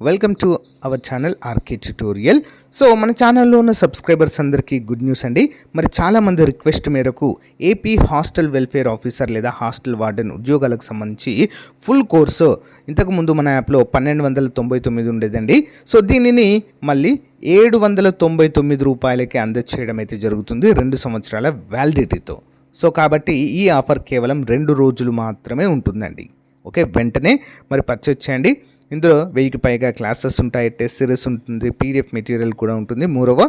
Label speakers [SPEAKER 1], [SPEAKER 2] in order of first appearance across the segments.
[SPEAKER 1] Welcome to our channel RK tutorial. So మన ఛానల్లో ఉన్న సబ్స్క్రైబర్స్ అందరికీ గుడ్ న్యూస్ అండి. మరి చాలామంది రిక్వెస్ట్ మేరకు ఏపీ హాస్టల్ వెల్ఫేర్ ఆఫీసర్ లేదా హాస్టల్ వార్డెన్ ఉద్యోగాలకు సంబంధించి ఫుల్ కోర్సు ఇంతకుముందు మన యాప్లో 1299 ఉండేదండి. సో దీనిని మళ్ళీ 799 రూపాయలకి అందచేయడం అయితే జరుగుతుంది 2 సంవత్సరాల వ్యాలిడిటీతో. సో కాబట్టి ఈ ఆఫర్ కేవలం 2 రోజులు మాత్రమే ఉంటుందండి. ఓకే, వెంటనే మరి పర్చేజ్ చేయండి. ఇందులో 1000కి పైగా క్లాసెస్ ఉంటాయి, టెస్ట్ సిరీస్ ఉంటుంది, పీడిఎఫ్ మెటీరియల్ కూడా ఉంటుంది. మూడవ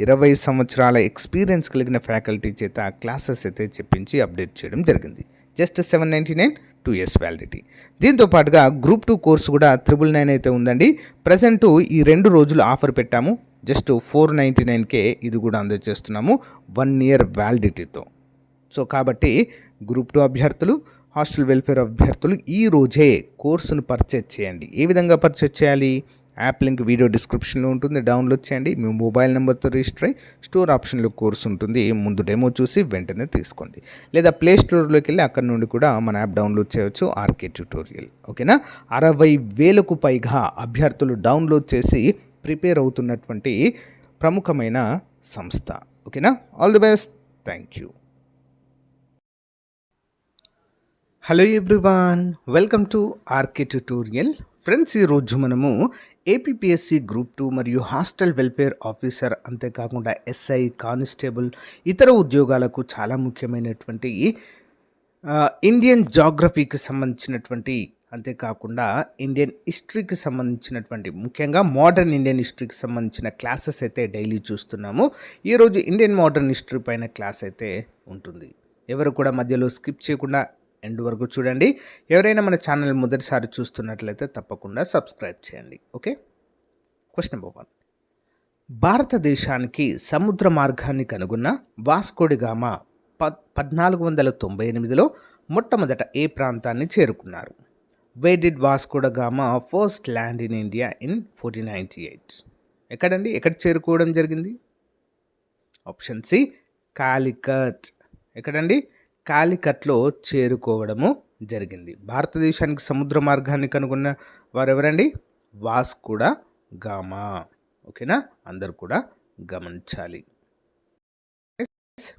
[SPEAKER 1] 20 సంవత్సరాల ఎక్స్పీరియన్స్ కలిగిన ఫ్యాకల్టీ చేత క్లాసెస్ అయితే చెప్పించి అప్డేట్ చేయడం జరిగింది. Just 799 2 years validity. దీంతో పాటుగా గ్రూప్ 2 కోర్సు కూడా 999 అయితే ఉందండి. ప్రజెంటు ఈ 2 రోజులు ఆఫర్ పెట్టాము. జస్ట్ 499కే ఇది కూడా అందజేస్తున్నాము 1 year వ్యాలిడిటీతో. సో కాబట్టి గ్రూప్ 2 అభ్యర్థులు, హాస్టల్ వెల్ఫేర్ అభ్యర్థులు ఈ రోజే కోర్సును పర్చేజ్ చేయండి. ఏ విధంగా పర్చేజ్ చేయాలి? యాప్ లింక్ వీడియో డిస్క్రిప్షన్లో ఉంటుంది, డౌన్లోడ్ చేయండి. మీ మొబైల్ నెంబర్తో రిజిస్టర్ అయ్యి స్టోర్ ఆప్షన్లో కోర్సు ఉంటుంది, ముందు డెమో చూసి వెంటనే తీసుకోండి. లేదా ప్లే స్టోర్లోకి వెళ్ళి అక్కడ నుండి కూడా మన యాప్ డౌన్లోడ్ చేయవచ్చు, ఆర్కే ట్యుటోరియల్. ఓకేనా? 60,000కు పైగా అభ్యర్థులు డౌన్లోడ్ చేసి ప్రిపేర్ అవుతున్నటువంటి ప్రముఖమైన సంస్థ. ఓకేనా? All the best. Thank you. Hello everyone, welcome to RK tutorial. Friends, ఈరోజు మనము ఏపీపీఎస్సీ గ్రూప్ 2 మరియు హాస్టల్ వెల్ఫేర్ ఆఫీసర్, అంతేకాకుండా ఎస్ఐ, కానిస్టేబుల్, ఇతర ఉద్యోగాలకు చాలా ముఖ్యమైనటువంటి ఇండియన్ జాగ్రఫీకి సంబంధించినటువంటి, అంతేకాకుండా ఇండియన్ హిస్టరీకి సంబంధించినటువంటి, ముఖ్యంగా మోడర్న్ ఇండియన్ హిస్టరీకి సంబంధించిన క్లాసెస్ అయితే డైలీ చూస్తున్నాము. ఈరోజు ఇండియన్ మోడర్న్ హిస్టరీ పైన క్లాస్ అయితే ఉంటుంది. ఎవరు కూడా మధ్యలో స్కిప్ చేయకుండా ఎండ్ వరకు చూడండి. ఎవరైనా మన ఛానల్ మొదటిసారి చూస్తున్నట్లయితే తప్పకుండా సబ్స్క్రైబ్ చేయండి. Okay, question number 1. భారతదేశానికి సముద్ర మార్గాన్ని కనుగొన్న వాస్కోడి గామా 1498లో మొట్టమొదట ఏ ప్రాంతాన్ని చేరుకున్నారు? Where did Vasco da Gama first land in India in 1498? ఎక్కడండి, ఎక్కడ చేరుకోవడం జరిగింది? Option C, Calicut. ఎక్కడండి? కాలికట్లో చేరుకోవడము జరిగింది. భారతదేశానికి సముద్ర మార్గాన్ని కనుగొన్న వారు ఎవరండి? వాస్కోడ గామా. ఓకేనా? అందరు కూడా గమనించాలి.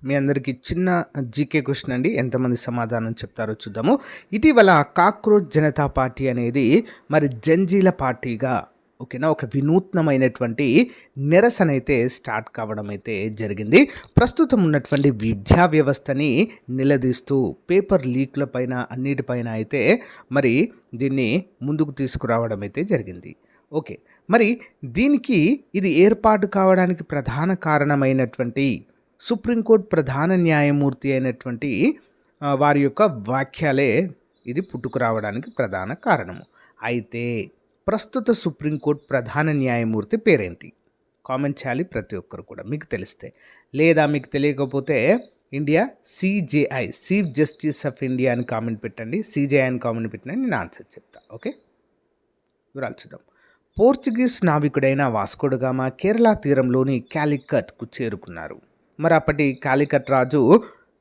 [SPEAKER 1] మీ అందరికీ చిన్న జీకే క్వశ్చన్ అండి, ఎంతమంది సమాధానం చెప్తారో చూద్దాము. ఇటీవల కాక్రోచ్ జనతా పార్టీ అనేది మరి జంజీల పార్టీగా, ఓకేనా, ఒక వినూత్నమైనటువంటి నిరసన అయితే స్టార్ట్ కావడం అయితే జరిగింది. ప్రస్తుతం ఉన్నటువంటి విద్యా వ్యవస్థని నిలదీస్తూ పేపర్ లీక్ల పైన అన్నిటిపైన అయితే మరి దీన్ని ముందుకు తీసుకురావడం అయితే జరిగింది. ఓకే, మరి దీనికి ఇది ఏర్పాటు కావడానికి ప్రధాన కారణమైనటువంటి సుప్రీంకోర్టు ప్రధాన న్యాయమూర్తి అయినటువంటి వారి యొక్క వాక్యాలే ఇది పుట్టుకురావడానికి ప్రధాన కారణము. అయితే ప్రస్తుత సుప్రీంకోర్టు ప్రధాన న్యాయమూర్తి పేరేంటి? కామెంట్ చేయాలి ప్రతి ఒక్కరు కూడా, మీకు తెలిస్తే. లేదా మీకు తెలియకపోతే India CJI, chief justice of India అని కామెంట్ పెట్టండి. సిజేఐ అని కామెంట్ పెట్టండి, నేను ఆన్సర్ చెప్తా. ఓకే, వివరాలు చూద్దాం. పోర్చుగీస్ నావికుడైన వాస్కోడ గామా కేరళ తీరంలోని కాలికట్కు చేరుకున్నారు. మరి అప్పటి కాలికట్ రాజు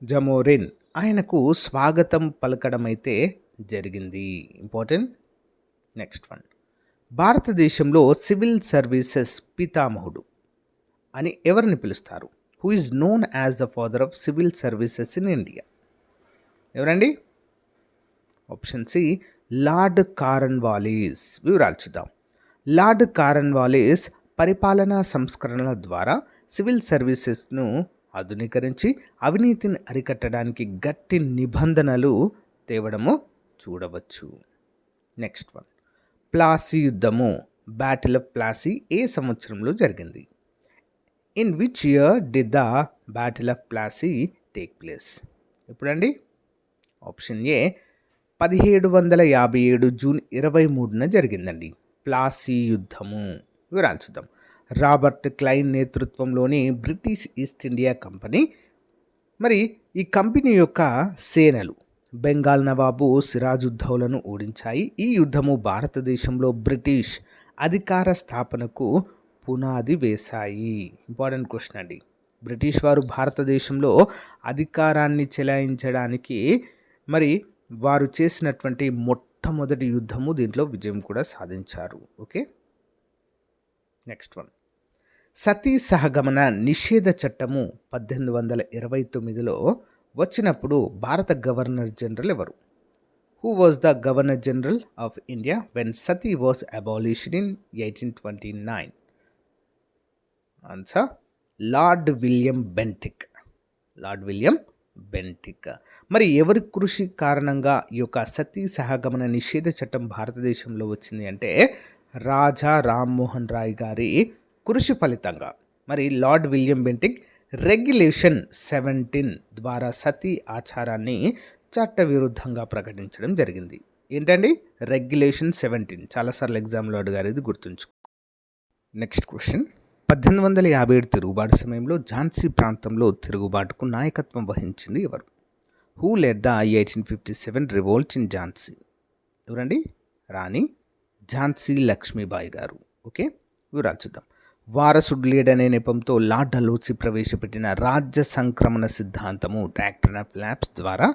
[SPEAKER 1] జమోరిన్ ఆయనకు స్వాగతం పలకడం అయితే జరిగింది. ఇంపార్టెంట్. Next one. భారతదేశంలో సివిల్ సర్వీసెస్ పితామహుడు అని ఎవరిని పిలుస్తారు? Who is known as the father of civil services in India? ఎవరండి? Option C, Lord Cornwallis. వివరాలు చూద్దాం. లార్డ్ కార్న్వాలిస్ పరిపాలనా సంస్కరణల ద్వారా సివిల్ సర్వీసెస్ను ఆధునీకరించి అవినీతిని అరికట్టడానికి గట్టి నిబంధనలు తేవడము చూడవచ్చు. Next one. ప్లాసీ యుద్ధము, బ్యాటిల్ ఆఫ్ ప్లాసీ ఏ సంవత్సరంలో జరిగింది? In which year did the battle of Plassey take place? ఎప్పుడండి? ఆప్షన్ ఏ, 1757 జూన్ 23న జరిగిందండి ప్లాసీ యుద్ధము. వివరాలు చూద్దాం. రాబర్ట్ క్లైన్ నేతృత్వంలోని బ్రిటిష్ ఈస్ట్ ఇండియా కంపెనీ, మరి ఈ కంపెనీ యొక్క సేనలు బెంగాల్ నవాబు సిరాజుద్దౌలను ఓడించాయి. ఈ యుద్ధము భారతదేశంలో బ్రిటిష్ అధికార స్థాపనకు పునాది వేశాయి. ఇంపార్టెంట్ క్వశ్చన్ అండి. బ్రిటిష్ వారు భారతదేశంలో అధికారాన్ని చెలాయించడానికి మరి వారు చేసినటువంటి మొట్టమొదటి యుద్ధము, దీంట్లో విజయం కూడా సాధించారు. Okay, next one. సతీ సహగమన నిషేధ చట్టము 1829లో వచ్చినప్పుడు భారత గవర్నర్ జనరల్ ఎవరు? Who was the governor general of India when Sati was abolished in 1829? Answer Lord William Bentinck. Lord William Bentinck. మరి ఎవరి కృషి కారణంగా ఈ యొక్క సతీ సహగమన నిషేధ చట్టం భారతదేశంలో వచ్చింది అంటే రాజా రామ్మోహన్ రాయ్ గారి కృషి ఫలితంగా. మరి లార్డ్ విలియం బెంటిక్ రెగ్యులేషన్ 17 ద్వారా సతీ ఆచారాన్ని చట్టవిరుద్ధంగా ప్రకటించడం జరిగింది. ఏంటండి రెగ్యులేషన్ 17? చాలాసార్లు ఎగ్జామ్లో అడిగారు, ఇది గుర్తుంచుకో. Next question. 1857 తిరుగుబాటు సమయంలో ఝాన్సీ ప్రాంతంలో తిరుగుబాటుకు నాయకత్వం వహించింది ఎవరు? Who lead the 1857 revolt in Jhansi? ఎవరండి? రాణి ఝాన్సీ లక్ష్మీబాయి గారు. ఓకే, వివరాలు చూద్దాం. వారసుడు లేడనే నెపంతో లార్డ్ డల్హౌసీ ప్రవేశపెట్టిన రాజ్య సంక్రమణ సిద్ధాంతము డాక్ట్రిన్ ఆఫ్ ల్యాప్స్ ద్వారా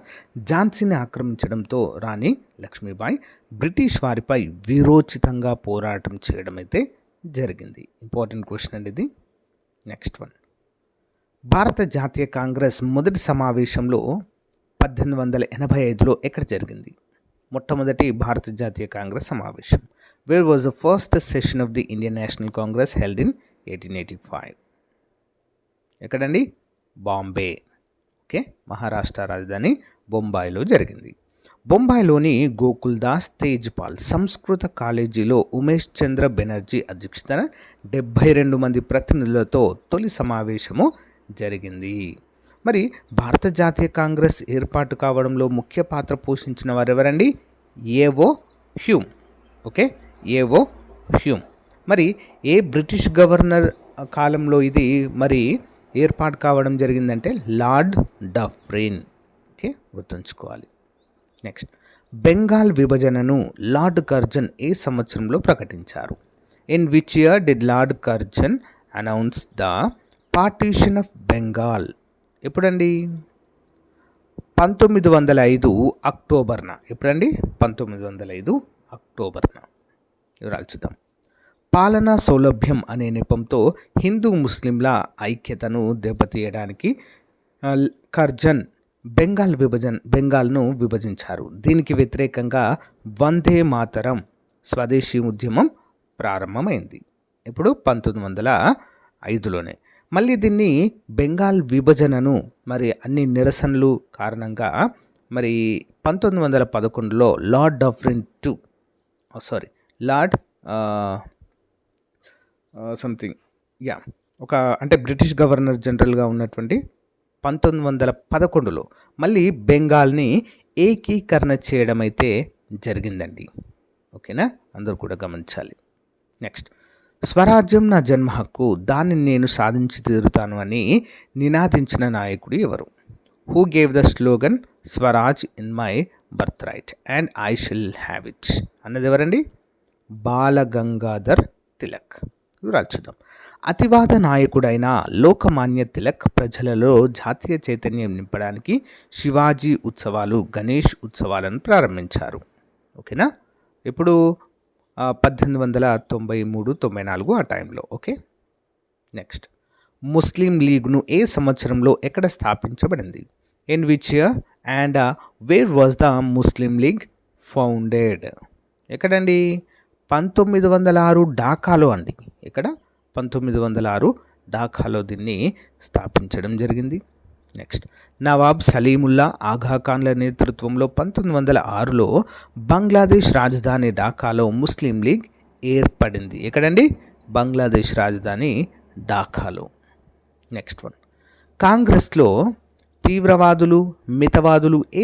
[SPEAKER 1] ఝాన్సీని ఆక్రమించడంతో రాణి లక్ష్మీబాయి బ్రిటిష్ వారిపై వీరోచితంగా పోరాటం చేయడం అయితే జరిగింది. ఇంపార్టెంట్ క్వశ్చన్ అండి ఇది. Next one. భారత జాతీయ కాంగ్రెస్ మొదటి సమావేశంలో 1885లో ఎక్కడ జరిగింది? మొట్టమొదటి భారత జాతీయ కాంగ్రెస్ సమావేశం. Where was the first session of the Indian national Congress held in 1885? ఎక్కడండి? బాంబే. ఓకే, మహారాష్ట్ర రాజధాని బొంబాయిలో జరిగింది. బొంబాయిలోని గోకుల్దాస్ తేజ్పాల్ సంస్కృత కాలేజీలో ఉమేష్ చంద్ర బెనర్జీ అధ్యక్షతన 72 మంది ప్రతినిధులతో తొలి సమావేశము జరిగింది. మరి భారత జాతీయ కాంగ్రెస్ ఏర్పాటు కావడంలో ముఖ్య పాత్ర పోషించిన వారు ఎవరండి? ఏవో హ్యూమ్. ఓకే, ఏవో హ్యూమ్. మరి ఏ బ్రిటిష్ గవర్నర్ కాలంలో ఇది మరి ఏర్పాటు కావడం జరిగిందంటే లార్డ్ డఫ్రిన్. ఓకే, గుర్తుంచుకోవాలి. నెక్స్ట్. బెంగాల్ విభజనను లార్డ్ కర్జన్ ఏ సంవత్సరంలో ప్రకటించారు? In which year did lord Curzon announce the partition of Bengal? ఎప్పుడండి? 1905 అక్టోబర్న. ఎప్పుడండి? 1905 అక్టోబర్న. వివరాలు చూద్దాం. పాలనా సౌలభ్యం అనే నెపంతో హిందూ ముస్లింల ఐక్యతను దెబ్బతీయడానికి కర్జన్ బెంగాల్ను విభజించారు. దీనికి వ్యతిరేకంగా వందే మాతరం స్వదేశీ ఉద్యమం ప్రారంభమైంది. ఇప్పుడు 1905లోనే. మళ్ళీ దీన్ని బెంగాల్ విభజనను మరి అన్ని నిరసనలు కారణంగా మరి 1911లో లార్డ్ డఫ్రిన్ లార్డ్ సంథింగ్ ఒక అంటే బ్రిటిష్ గవర్నర్ జనరల్గా ఉన్నటువంటి 1911లో మళ్ళీ బెంగాల్ని ఏకీకరణ చేయడం అయితే జరిగిందండి. ఓకేనా, అందరూ కూడా గమనించాలి. నెక్స్ట్. స్వరాజ్యం నా జన్మ హక్కు, దానిని నేను సాధించి తీరుతాను అని నినాదించిన నాయకుడు ఎవరు? Who gave the slogan Swaraj in my birth right and I షిల్ have it అన్నది ఎవరండి? బాలగంగాధర్ తిలక్. వివరాలు చూద్దాం. అతివాద నాయకుడైన లోకమాన్య తిలక్ ప్రజలలో జాతీయ చైతన్యం నింపడానికి శివాజీ ఉత్సవాలు, గణేష్ ఉత్సవాలను ప్రారంభించారు. ఓకేనా, ఇప్పుడు 1893-94 ఆ టైంలో. Okay, next. ముస్లిం లీగ్ను ఏ సంవత్సరంలో ఎక్కడ స్థాపించబడింది? In which year and where was the Muslim league founded? ఎక్కడండి? 1906 ఢాకాలో అండి. ఇక్కడ 1906 ఢాకాలో దీన్ని స్థాపించడం జరిగింది. నెక్స్ట్. నవాబ్ సలీముల్లా ఆఘాఖాన్ల నేతృత్వంలో 1906లో బంగ్లాదేశ్ రాజధాని ఢాకాలో ముస్లిం లీగ్ ఏర్పడింది. ఎక్కడండి? బంగ్లాదేశ్ రాజధాని ఢాకాలో. Next one. కాంగ్రెస్లో తీవ్రవాదులు మితవాదులు ఏ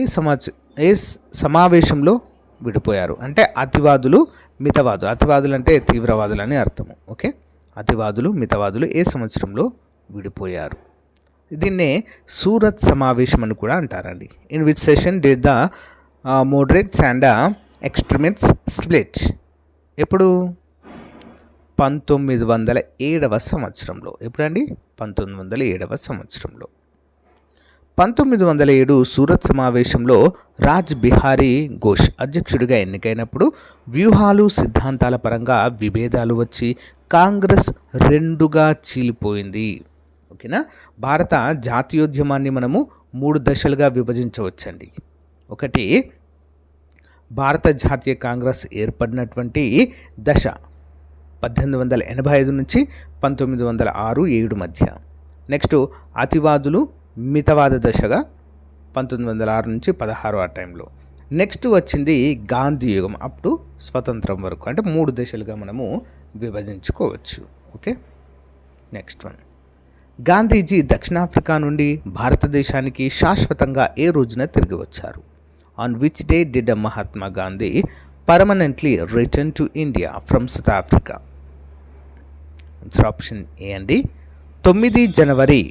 [SPEAKER 1] సమావేశంలో విడిపోయారు? అంటే అతివాదులు మితవాదులు, అతివాదులు అంటే తీవ్రవాదులు అని అర్థము. ఓకే, అతివాదులు మితవాదులు ఏ సంవత్సరంలో విడిపోయారు? దీన్నే సూరత్ సమావేశం అని కూడా అంటారండి. In which session did the moderates and extremists split? ఎప్పుడు? 1907వ సంవత్సరంలో. ఎప్పుడండి? 1907వ సంవత్సరంలో. 1907 సూరత్ సమావేశంలో రాజ్ బిహారీ ఘోష్ అధ్యక్షుడిగా ఎన్నికైనప్పుడు వ్యూహాలు సిద్ధాంతాల పరంగా విభేదాలు వచ్చి కాంగ్రెస్ రెండుగా చీలిపోయింది. ఓకేనా. భారత జాతీయోద్యమాన్ని మనము 3 దశలుగా విభజించవచ్చండి. ఒకటి, భారత జాతీయ కాంగ్రెస్ ఏర్పడినటువంటి దశ 1885 నుంచి 1906-7 మధ్య. నెక్స్ట్ అతివాదులు మితవాద దశగా 1906 నుంచి 16 ఆ టైంలో. నెక్స్ట్ వచ్చింది గాంధీ యుగం అప్ టు స్వతంత్రం వరకు. అంటే 3 దశలుగా మనము విభజించుకోవచ్చు. ఓకే. నెక్స్ట్ వన్, గాంధీజీ దక్షిణాఫ్రికా నుండి భారతదేశానికి శాశ్వతంగా ఏ రోజున తిరిగి వచ్చారు? On which day did Mahatma Gandhi permanently return to India from south Africa? Answer option A అండి, 9 జనవరి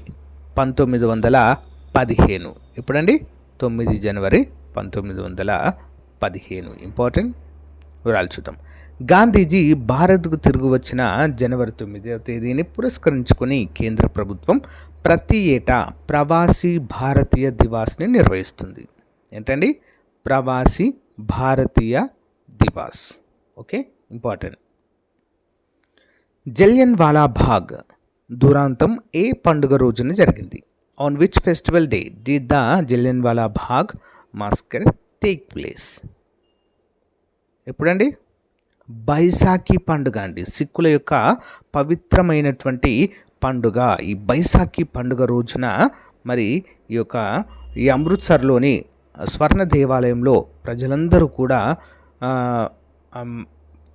[SPEAKER 1] 1915. ఎప్పుడండి? 9 జనవరి 1915. ఇంపార్టెంట్ వివరాలు చూద్దాం. గాంధీజీ భారత్కు తిరిగి వచ్చిన జనవరి 9వ తేదీని పురస్కరించుకొని కేంద్ర ప్రభుత్వం ప్రతి ఏటా ప్రవాసీ భారతీయ దివాస్ని నిర్వహిస్తుంది. ఏంటండి? Pravasi Bharatiya Divas. Okay, important. Jallianwala Bagh దురాంతం ఏ పండుగ రోజున జరిగింది? On which festival day did the Jallianwala Bagh massacre take place? ఎప్పుడండి? బైసాఖీ పండుగ అండి. సిక్కుల యొక్క పవిత్రమైనటువంటి పండుగ ఈ బైసాఖీ పండుగ రోజున మరి ఈ అమృత్సర్లోని స్వర్ణ దేవాలయంలో ప్రజలందరూ కూడా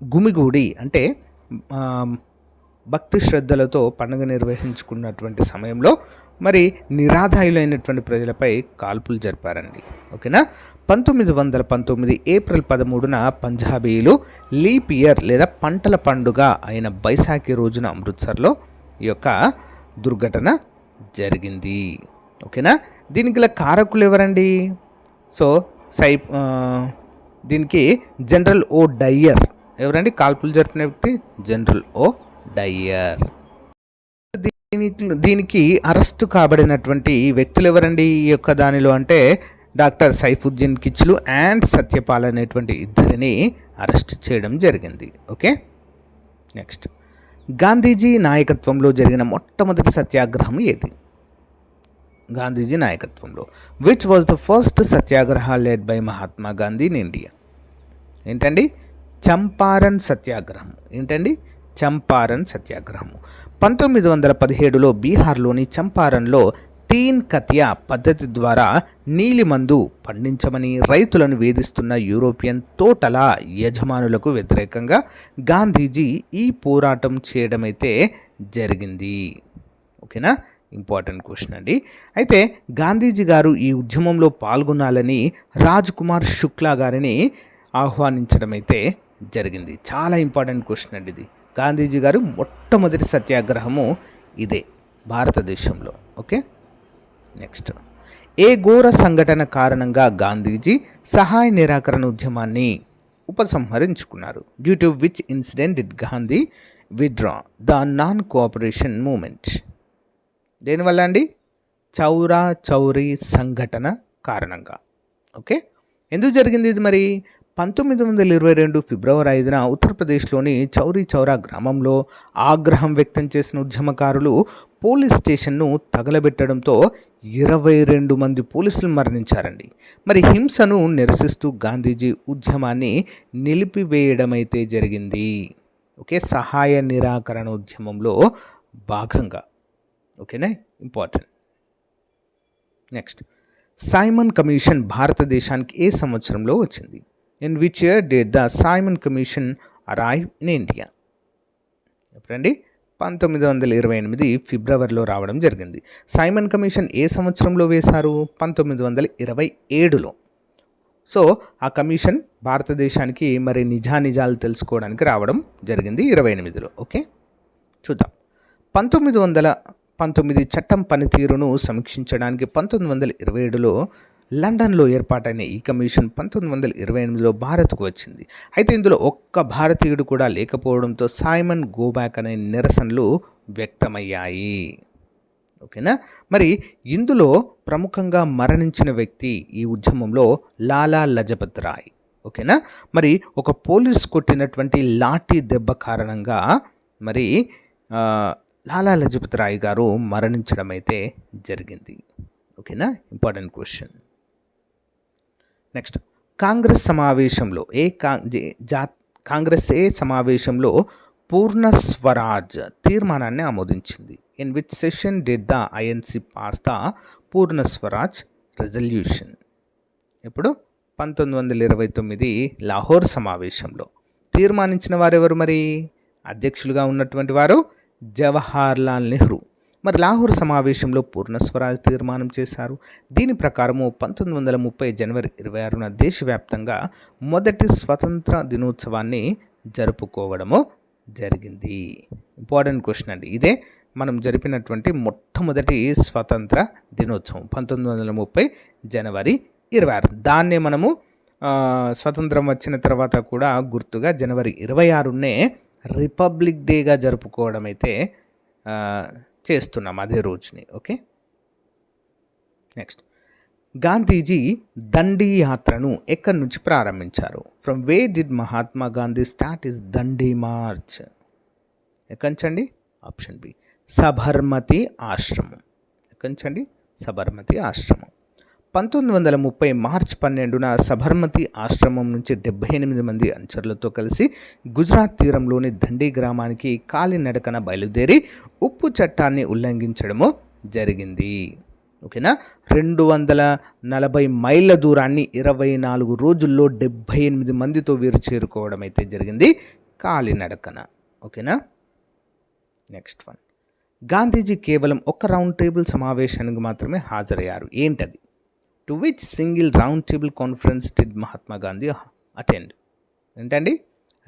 [SPEAKER 1] గుమిగూడి అంటే భక్తి శ్రద్ధలతో పండుగ నిర్వహించుకున్నటువంటి సమయంలో మరి నిరాధాయులైనటువంటి ప్రజలపై కాల్పులు జరిపారండి. ఓకేనా. 1919 ఏప్రిల్ 13న పంజాబీలు లీప్ ఇయర్ లేదా పంటల పండుగ అయిన బైసాఖి రోజున అమృత్సర్లో ఈ యొక్క దుర్ఘటన జరిగింది. ఓకేనా. దీనికి గల కారకులు ఎవరండి? సో దీనికి జనరల్ ఓ డయ్యర్. ఎవరండి కాల్పులు జరిపిన వ్యక్తి? జనరల్ ఓ డయ్యర్. దీనికి అరెస్టు కాబడినటువంటి వ్యక్తులు ఎవరండి ఈ యొక్క దానిలో అంటే డాక్టర్ సైఫుద్దీన్ కిచ్లు అండ్ సత్యపాల్ అనేటువంటి ఇద్దరిని అరెస్ట్ చేయడం జరిగింది. ఓకే. నెక్స్ట్, గాంధీజీ నాయకత్వంలో జరిగిన మొట్టమొదటి సత్యాగ్రహం ఏది? గాంధీజీ నాయకత్వంలో. Which was the first Satyagraha led by Mahatma Gandhi in India? ఏంటండి? చంపారన్ సత్యాగ్రహం. ఏంటండి? చంపారన్ సత్యాగ్రహము. 1917లో బీహార్లోని చంపారన్లో తీన్ కతియా పద్ధతి ద్వారా నీలిమందు పండించమని రైతులను వేధిస్తున్న యూరోపియన్ తోటల యజమానులకు వ్యతిరేకంగా గాంధీజీ ఈ పోరాటం చేయడమైతే జరిగింది. ఓకేనా. ఇంపార్టెంట్ క్వశ్చన్ అండి. అయితే గాంధీజీ గారు ఈ ఉద్యమంలో పాల్గొనాలని రాజ్ కుమార్ శుక్లా గారిని ఆహ్వానించడం అయితే జరిగింది. చాలా ఇంపార్టెంట్ క్వశ్చన్ అండి ఇది. గాంధీజీ గారు మొట్టమొదటి సత్యాగ్రహము ఇదే భారతదేశంలో. ఓకే. నెక్స్ట్, ఏ ఘోర సంఘటన కారణంగా గాంధీజీ సహాయ నిరాకరణ ఉద్యమాన్ని ఉపసంహరించుకున్నారు? Due to which incident did Gandhi withdraw the non cooperation movement? దేనివల్ల అండి? చౌరా చౌరీ సంఘటన కారణంగా. ఓకే. ఎందుకు జరిగింది ఇది మరి? 1922 ఫిబ్రవరి 5న ఉత్తరప్రదేశ్లోని చౌరీ చౌరా గ్రామంలో ఆగ్రహం వ్యక్తం చేసిన ఉద్యమకారులు పోలీస్ స్టేషన్ను తగలబెట్టడంతో 22 మంది పోలీసులు మరణించారండి. మరి హింసను నిరసిస్తూ గాంధీజీ ఉద్యమాన్ని నిలిపివేయడమైతే జరిగింది. ఓకే. సహాయ నిరాకరణ ఉద్యమంలో భాగంగా. ఓకేనా. ఇంపార్టెంట్. నెక్స్ట్, సైమన్ కమిషన్ భారతదేశానికి ఏ సంవత్సరంలో వచ్చింది? In which year did the Simon commission arrive in India? ఎప్పుడండి? 1928 ఫిబ్రవరిలో రావడం జరిగింది. సైమన్ కమిషన్ ఏ సంవత్సరంలో వేశారు? 1927లో. సో ఆ కమిషన్ భారతదేశానికి మరి నిజానిజాలు తెలుసుకోవడానికి రావడం జరిగింది 28లో. ఓకే. చూద్దాం. 1919 చట్టం పనితీరును సమీక్షించడానికి 1927లో లండన్లో ఏర్పాటైన ఈ కమిషన్ 1928లో భారత్కు వచ్చింది. అయితే ఇందులో ఒక్క భారతీయుడు కూడా లేకపోవడంతో సైమన్ గోబ్యాక్ అనే నిరసనలు వ్యక్తమయ్యాయి. ఓకేనా. మరి ఇందులో ప్రముఖంగా మరణించిన వ్యక్తి ఈ ఉద్యమంలో లాలా లజపత్ రాయ్. ఓకేనా. మరి ఒక పోలీస్ కొట్టినటువంటి లాఠీ దెబ్బ కారణంగా మరి లాలా లజపత్ రాయ్ గారు మరణించడం అయితే జరిగింది. ఓకేనా, ఇంపార్టెంట్ క్వశ్చన్. నెక్స్ట్, కాంగ్రెస్ సమావేశంలో కాంగ్రెస్ ఏ సమావేశంలో పూర్ణ స్వరాజ్ తీర్మానాన్ని ఆమోదించింది? In which session did the INC pass the Purna Swaraj resolution? ఇప్పుడు 1929 లాహోర్ సమావేశంలో తీర్మానించిన వారెవరు? మరి అధ్యక్షులుగా ఉన్నటువంటి వారు జవహర్లాల్ నెహ్రూ. మరి లాహోర్ సమావేశంలో పూర్ణ స్వరాజ్ తీర్మానం చేశారు. దీని ప్రకారము 1930 జనవరి 26న దేశవ్యాప్తంగా మొదటి స్వతంత్ర దినోత్సవాన్ని జరుపుకోవడము జరిగింది. ఇంపార్టెంట్ క్వశ్చన్ అండి. ఇదే మనం జరిపినటువంటి మొట్టమొదటి స్వతంత్ర దినోత్సవం 1930 జనవరి 26. దాన్నే మనము స్వతంత్రం వచ్చిన తర్వాత కూడా గుర్తుగా జనవరి 26నే రిపబ్లిక్ డేగా జరుపుకోవడం అయితే చేస్తున్నాం అదే రోజుని. ఓకే, నెక్స్ట్, గాంధీజీ దండి యాత్రను ఎక్కడి నుంచి ప్రారంభించారు? From where did Mahatma Gandhi start his Dandi march? ఎక్కంచండి, ఆప్షన్ బి సబర్మతి ఆశ్రమం. ఎక్కంచండి, సబర్మతి ఆశ్రమం. 1930 మార్చి 12న సబర్మతి ఆశ్రమం నుంచి 78 మంది అనుచరులతో కలిసి గుజరాత్ తీరంలోని దండి గ్రామానికి కాలినడకన బయలుదేరి ఉప్పు చట్టాన్ని ఉల్లంఘించడము జరిగింది. ఓకేనా. 240 మైళ్ళ దూరాన్ని 24 రోజుల్లో 78 మందితో వీరు చేరుకోవడం అయితే జరిగింది కాలినడకన. ఓకేనా. నెక్స్ట్ వన్, గాంధీజీ కేవలం ఒక రౌండ్ టేబుల్ సమావేశానికి మాత్రమే హాజరయ్యారు. ఏంటది? To which single round table conference did Mahatma Gandhi attend? ఏంటండి?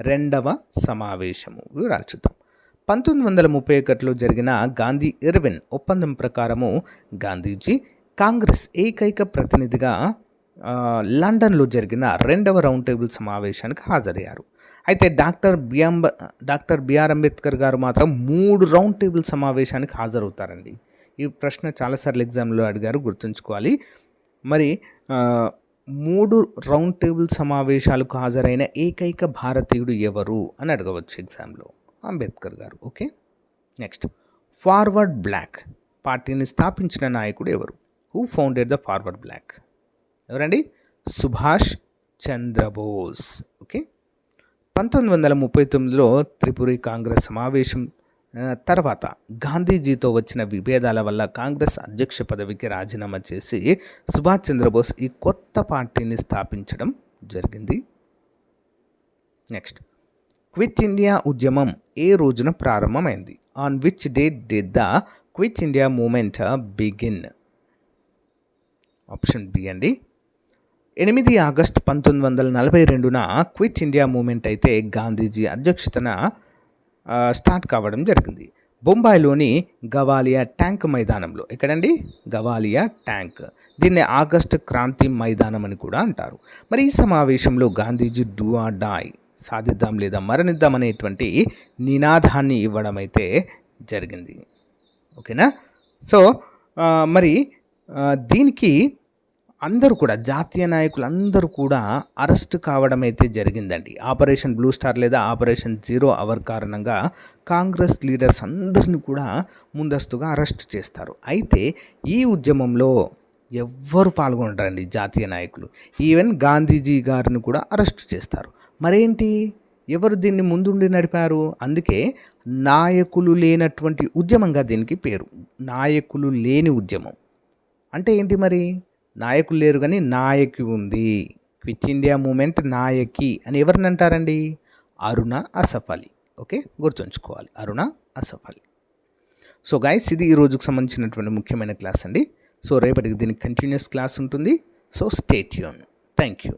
[SPEAKER 1] రెండవ సమావేశము. వివరాలు చూద్దాం. 1931లో జరిగిన గాంధీ ఇర్విన్ ఒప్పందం ప్రకారము గాంధీజీ కాంగ్రెస్ ఏకైక ప్రతినిధిగా లండన్లో జరిగిన రెండవ రౌండ్ టేబుల్ సమావేశానికి హాజరయ్యారు. అయితే డాక్టర్ బిఆర్ అంబేద్కర్ గారు మాత్రం 3 రౌండ్ టేబుల్ సమావేశానికి హాజరవుతారండి. ఈ ప్రశ్న చాలాసార్లు ఎగ్జామ్లో అడిగారు, గుర్తుంచుకోవాలి. మరి 3 రౌండ్ టేబుల్ సమావేశాలకు హాజరైన ఏకైక భారతీయుడు ఎవరు అని అడగవచ్చు ఎగ్జామ్లో. అంబేద్కర్ గారు. ఓకే, నెక్స్ట్, ఫార్వర్డ్ బ్లాక్ పార్టీని స్థాపించిన నాయకుడు ఎవరు? Who founded the Forward Bloc? ఎవరండి? సుభాష్ చంద్రబోస్. ఓకే, 1939లో త్రిపురి కాంగ్రెస్ సమావేశం తర్వాత గాంధీజీతో వచ్చిన విభేదాల వల్ల కాంగ్రెస్ అధ్యక్ష పదవికి రాజీనామా చేసి సుభాష్ చంద్రబోస్ ఈ కొత్త పార్టీని స్థాపించడం జరిగింది. నెక్స్ట్, క్విట్ ఇండియా ఉద్యమం ఏ రోజున ప్రారంభమైంది? On which date did the Quit India movement begin? Option B అండి. 8 ఆగస్టు 1942న క్విట్ ఇండియా మూమెంట్ అయితే గాంధీజీ అధ్యక్షతన స్టార్ట్ కావడం జరిగింది. బొంబాయిలోని గవాలియా ట్యాంక్ మైదానంలో. ఎక్కడండి? గవాలియా ట్యాంక్. దీన్ని ఆగస్ట్ క్రాంతి మైదానం అని కూడా అంటారు. మరి ఈ సమావేశంలో గాంధీజీ డూ ఆర్ డై, సాధిద్దాం లేదా మరణిద్దాం అనేటువంటి నినాదాన్ని ఇవ్వడం అయితే జరిగింది. ఓకేనా. సో మరి దీనికి అందరూ కూడా జాతీయ నాయకులు అందరూ కూడా అరెస్ట్ కావడం అయితే జరిగిందండి. ఆపరేషన్ బ్లూ స్టార్ లేదా ఆపరేషన్ 0 అవర్ కారణంగా కాంగ్రెస్ లీడర్స్ అందరిని కూడా ముందస్తుగా అరెస్ట్ చేస్తారు. అయితే ఈ ఉద్యమంలో ఎవ్వరు పాల్గొనరండి జాతీయ నాయకులు. ఈవెన్ గాంధీజీ గారిని కూడా అరెస్ట్ చేస్తారు. మరేంటి, ఎవరు దీన్ని ముందుండి నడిపారు? అందుకే నాయకులు లేనటువంటి ఉద్యమంగా దీనికి పేరు. నాయకులు లేని ఉద్యమం అంటే ఏంటి? మరి నాయకులు లేరు కానీ నాయకి ఉంది. క్విట్ ఇండియా మూమెంట్ నాయకి అని ఎవరిని అంటారండి? అరుణ అసఫ్ అలీ. ఓకే, గుర్తుంచుకోవాలి, అరుణ అసఫ్ అలీ. సో గైస్, ఇది ఈ రోజుకు సంబంధించినటువంటి ముఖ్యమైన క్లాస్ అండి. సో రేపటికి దీనికి కంటిన్యూస్ క్లాస్ ఉంటుంది. So stay tune. Thank you.